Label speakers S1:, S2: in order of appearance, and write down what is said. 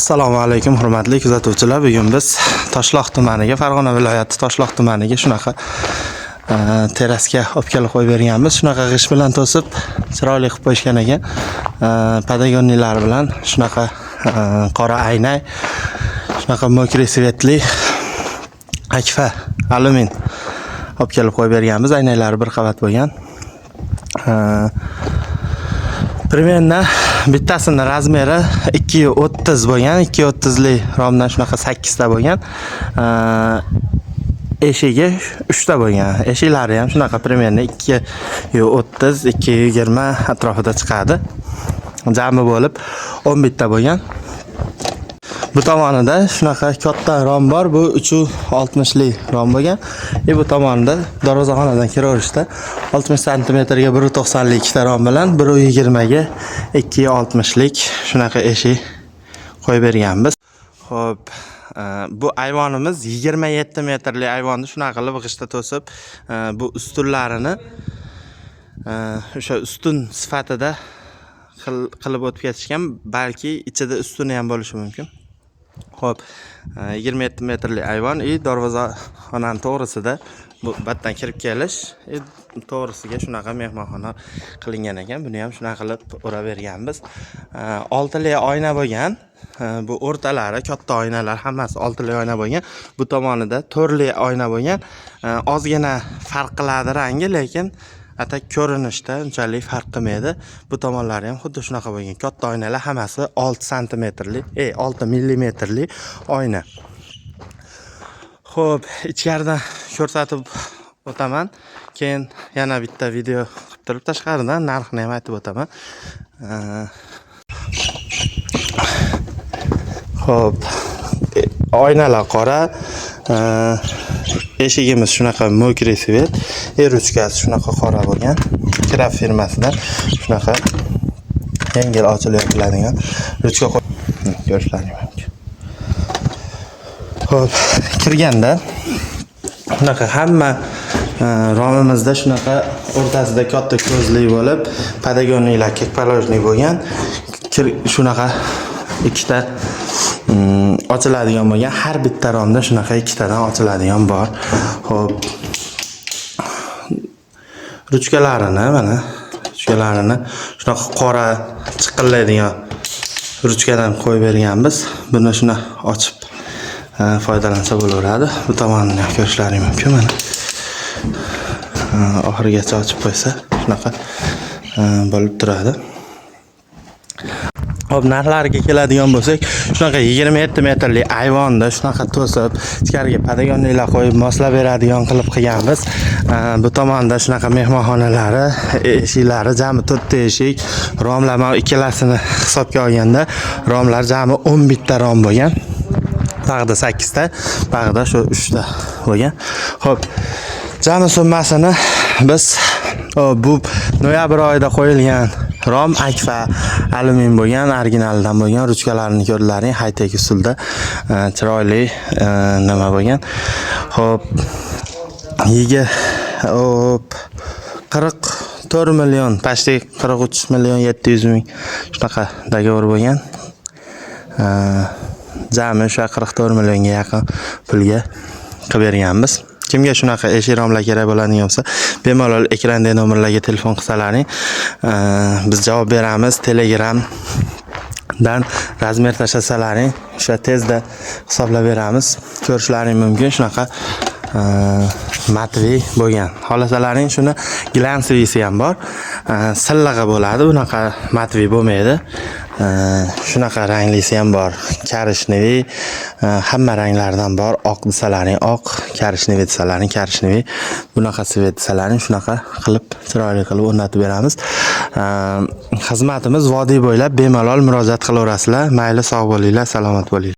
S1: Assalomu alaykum hurmatli kuzatuvchilar. Bugun biz Toshloq tumaniga, Farg'ona viloyati Toshloq tumaniga shunaqa terasga olib kelib qo'yib berganmiz. Shunaqa g'ish bilan to'sib, chiroyli qilib qo'yishgan ekan. Padagonnilar bilan shunaqa qora aynay, shunaqa mokriy svetli akfa alyumin olib kelib qo'yib berganmiz. Aynaylari bir qavat bo'lgan. Примерно bittasini razmeri 2.30 bo'lgan, 2.30 lik romdan shunaqa 8 ta bo'lgan. Eshigi 3 ta bo'lgan. Eshiklari ham shunaqa примерно 2.30, 2.20 atrofida chiqadi. Jami bo'lib 11 ta bo'lgan. Bu tomonida shunaqa katta rom bor. Bu 360 lik rom bo'lgan. Bu tomonida darvozaxonadan kiraverishda 60 cm ga 1.90 lik ikkita rom bilan 1.20 ga 2.60 lik shunaqa eshik qo'yib berganmiz. Xo'p, bu ayvonimiz 27 metrli ayvonni shunaqa qilib g'ishta to'sib, bu ustunlarini o'sha ustun sifatida qilib o'tib ketishgan, balki ichida ustuni ham bo'lishi mumkin. Xo'p, 27 metrli ayvon, darvozaxonaning to'g'risida bu batdan kirib kelish, to'g'risiga shunaqa mehmonxona qilingan ekan. Buni ham shunaqa qilib uraverganmiz. 6 li oyna bo'lgan. Bu o'rtalari katta oynalar, hammasi 6 li oyna bo'lgan. Bu tomonida 4 li oyna bo'lgan. Ozgina farq qiladi rangi, lekin atak ko'rinishda unchalik farq qilmaydi. Bu tomonlari ham xuddi shunaqa bo'lgan. Katta oynalar hammasi 6 santimetrli, 6 millimetrli oyna. Xo'p, ichkaridan ko'rsatib o'taman. Keyin yana bitta video qilib turib tashqaridan narxini ham aytib o'taman. Xo'p, oynalar qora. Eshigimiz shunaqa mokriy svet, ruchkasi shunaqa qora bo'lgan. Kraf firmasidan shunaqa yengil ochilib yotiladigan ruchka ko'rishlaringiz mumkin. Xo'p, kirganda shunaqa hamma romimizda shunaqa o'rtasida katta ko'zli bo'lib, padagonnilar kekpalojniy bo'lgan. Shunaqa ikkita ochiladigan bo'lgan. Har bitta romda shunaqa ikkitadan ochiladigan bor. Xo'p. Ruchkalarini mana shunaqa qora chiqillaydigan ruchkadan qo'yib berganmiz. Buni shuna ochib foydalansa bo'laveradi. Bu tomonini ham ko'rishlaringiz mumkin mana. Oxirigacha ochib qo'ysa shunaqa bo'lib turadi. Hop, narxlariga keladigan bo'lsak, shunaqa 27 metrli ayvonda shunaqa to'sib, ichkariga padagonnilar qo'yib moslab beradigan qilib qilganmiz. Bu tomonda shunaqa mehmonxonalari, eshiklari jami 4 ta eshik, romlar ikkalasini hisobga olganda romlar jami 11 ta rom bo'lgan. Bag'da 8 ta, bag'da shu 3 ta bo'lgan. Xo'p, jami summasini biz bu noyabr oyida qo'yilgan rom akfa alyumin bo'lgan, originaldan bo'lgan. Ruchkalarini ko'rdilaring, high-tech usulda chiroyli nima bo'lgan. Xo'p, 44 million, pashti 43 million 700 ming shunaqa dogovor bo'lgan. Jami o'sha 44 millionga yaqin pulga qilib berganmiz. Kimga shunaqa eshik romlar kerak bo'ladigan bo'lsa, bemalol ekrandagi nomerlarga telefon qilsalaring, biz javob beramiz. Telegramdan razmer tashlasalaring, o'sha tezda hisoblab beramiz. Ko'rishlaring mumkin. Shunaqa matviy bo'lgan. Xohlasalaring shuni glansivisi ham bor. Sillig'i bo'ladi, bunaqa matviy bo'lmaydi. Shunaqa ranglisi ham bor. Karishneviy, hamma ranglardan bor. Oq desalaring oq, karishneviy desalaring karishneviy. Bunaqa svet desalaring shunaqa qilib chiroyli qilib o'rnatib beramiz. Xizmatimiz vodiy bo'ylab bemalol murojaat qilaverasizlar. Mayli, sog' bo'linglar, salomat bo'linglar.